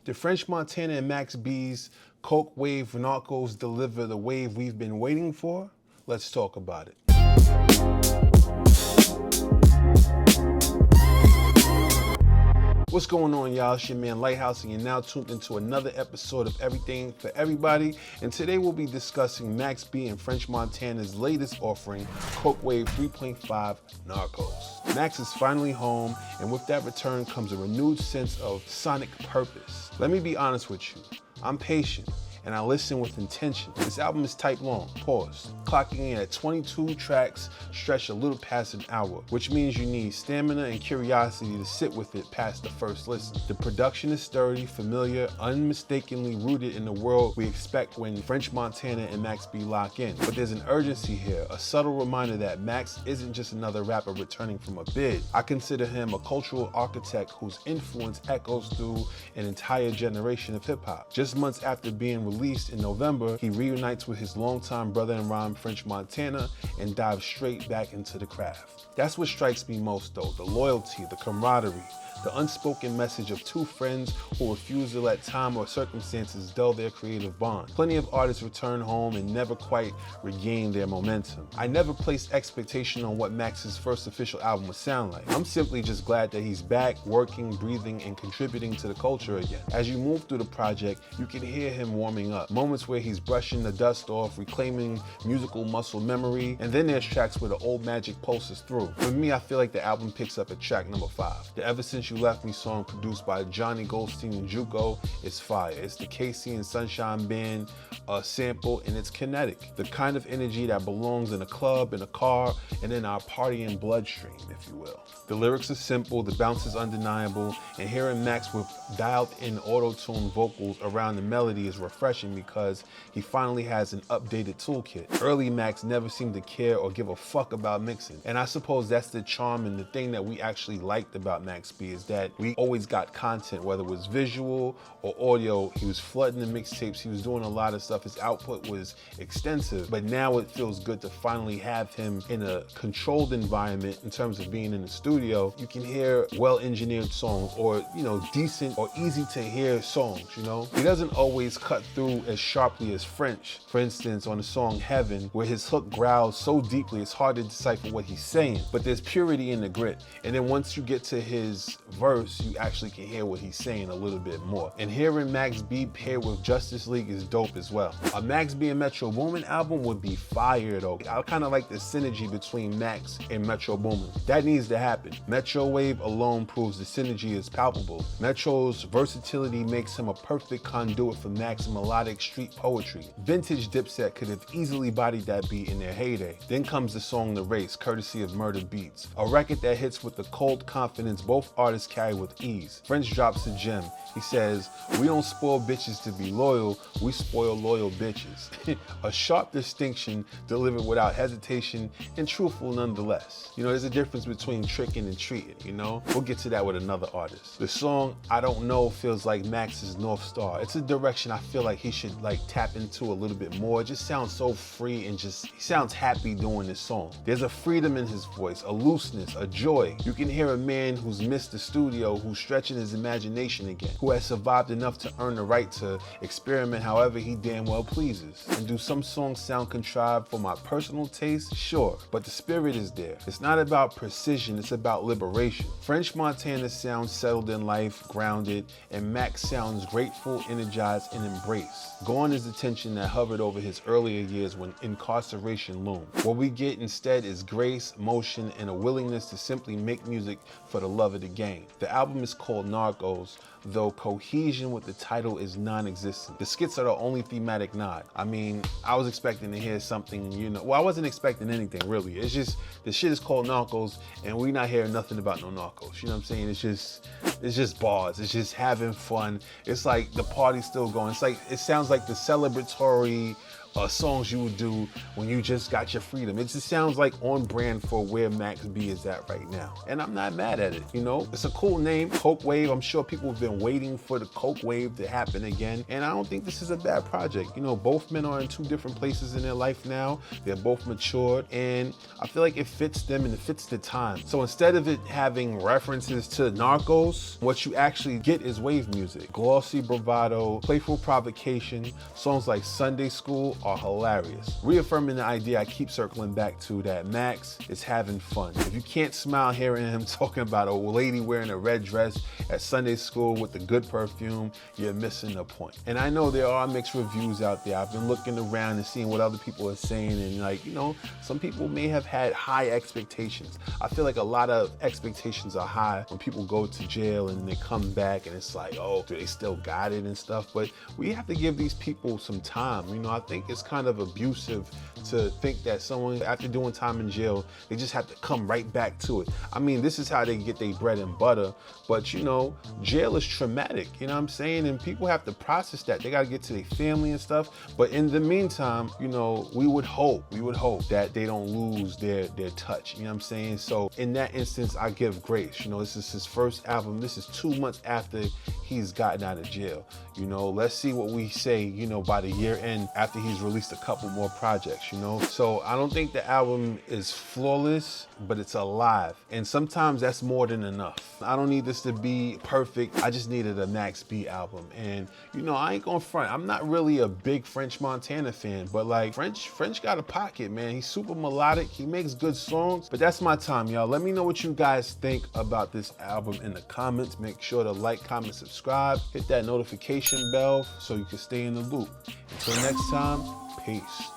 Did French Montana and Max B's Coke Wave Narcos deliver the wave we've been waiting for? Let's talk about it. What's going on, y'all? It's your man Lighthouse, and you're now tuned into another episode of Everything for Everybody. And today we'll be discussing Max B and French Montana's latest offering, Coke Wave 3.5 Narcos. Max is finally home, and with that return comes a renewed sense of sonic purpose. Let me be honest with you, I'm patient, and I listen with intention. This album is type long, pause, clocking in at 22 tracks stretched a little past an hour, which means you need stamina and curiosity to sit with it past the first listen. The production is sturdy, familiar, unmistakably rooted in the world we expect when French Montana and Max B lock in. But there's an urgency here, a subtle reminder that Max isn't just another rapper returning from a bid. I consider him a cultural architect whose influence echoes through an entire generation of hip hop. Just months after being released in November, he reunites with his longtime brother in rhyme, French Montana, and dives straight back into the craft. That's what strikes me most though, the loyalty, the camaraderie, the unspoken message of two friends who refuse to let time or circumstances dull their creative bond. Plenty of artists return home and never quite regain their momentum. I never placed expectation on what Max's first official album would sound like. I'm simply just glad that he's back, working, breathing, and contributing to the culture again. As you move through the project, you can hear him warming up. Moments where he's brushing the dust off, reclaiming musical muscle memory, and then there's tracks where the old magic pulses through. For me, I feel like the album picks up at track number 5. The Ever Since You Left Me song, produced by Johnny Goldstein and Juco, is fire. It's the KC and Sunshine Band sample, and it's kinetic. The kind of energy that belongs in a club, in a car, and in our partying bloodstream, if you will. The lyrics are simple, the bounce is undeniable, and hearing Max with dialed-in auto-tune vocals around the melody is refreshing because he finally has an updated toolkit. Early Max never seemed to care or give a fuck about mixing, and I suppose that's the charm and the thing that we actually liked about Max B is that we always got content, whether it was visual or audio. He was flooding the mixtapes, he was doing a lot of stuff, his output was extensive, but now it feels good to finally have him in a controlled environment in terms of being in the studio. You can hear well-engineered songs or, decent or easy to hear songs, He doesn't always cut through as sharply as French. For instance, on the song Heaven, where his hook growls so deeply it's hard to decipher what he's saying, but there's purity in the grit. And then once you get to his verse, you actually can hear what he's saying a little bit more. And hearing Max B paired with Justice League is dope as well. A Max B and Metro Boomin album would be fire though. I kind of like the synergy between Max and Metro Boomin. That needs to happen. Metro Wave alone proves the synergy is palpable. Metro's versatility makes him a perfect conduit for Max melodic street poetry. Vintage Dipset could have easily bodied that beat in their heyday. Then comes the song The Race, courtesy of Murder Beats. A record that hits with the cold confidence both artists carry with ease. French drops a gem. He says, "We don't spoil bitches to be loyal, we spoil loyal bitches." A sharp distinction delivered without hesitation and truthful nonetheless. There's a difference between tricking and treating, We'll get to that with another artist. The song I Don't Know feels like Max's North Star. It's a direction I feel like he should tap into a little bit more. It just sounds so free and he sounds happy doing this song. There's a freedom in his voice, a looseness, a joy. You can hear a man who's missed the studio, who's stretching his imagination again, who has survived enough to earn the right to experiment however he damn well pleases. And do some songs sound contrived for my personal taste? Sure, but the spirit is there. It's not about precision, it's about liberation. French Montana sounds settled in life, grounded, and Max sounds grateful, energized, and embraced. Gone is the tension that hovered over his earlier years when incarceration loomed. What we get instead is grace, motion, and a willingness to simply make music for the love of the game. The album is called Narcos, though cohesion with the title is non-existent. The skits are the only thematic nod. I was expecting to hear something, I wasn't expecting anything really. It's just, the shit is called Narcos, and we not hearing nothing about no Narcos. You know what I'm saying? It's just bars. It's just having fun. It's like the party's still going. It sounds like the celebratory songs you would do when you just got your freedom. It just sounds like on brand for where Max B is at right now. And I'm not mad at it, you know? It's a cool name, Coke Wave. I'm sure people have been waiting for the Coke Wave to happen again. And I don't think this is a bad project. You know, both men are in two different places in their life now. They're both matured. And I feel like it fits them and it fits the time. So instead of it having references to Narcos, what you actually get is wave music. Glossy bravado, playful provocation, songs like Sunday School are hilarious. Reaffirming the idea I keep circling back to, that Max is having fun. If you can't smile hearing him talking about a lady wearing a red dress at Sunday School with the good perfume, you're missing the point. And I know there are mixed reviews out there. I've been looking around and seeing what other people are saying, and like, you know, some people may have had high expectations. I feel like a lot of expectations are high when people go to jail and they come back and it's like, oh, do they still got it and stuff? But we have to give these people some time. You know, I think it's kind of abusive to think that someone, after doing time in jail, they just have to come right back to it. I mean, this is how they get their bread and butter, but you know, jail is traumatic, you know what I'm saying? And people have to process that. They got to get to their family and stuff. But in the meantime, you know, we would hope that they don't lose their touch, you know what I'm saying? So in that instance, I give grace. You know, this is his first album. This is 2 months after he's gotten out of jail. You know, let's see what we say, you know, by the year end after he's released a couple more projects, you know? So I don't think the album is flawless, but it's alive. And sometimes that's more than enough. I don't need this to be perfect. I just needed a Max B album. And, you know, I ain't gonna front. I'm not really a big French Montana fan, but like French got a pocket, man. He's super melodic. He makes good songs. But that's my time, y'all. Let me know what you guys think about this album in the comments. Make sure to like, comment, subscribe, hit that notification bell so you can stay in the loop. Until next time, peace.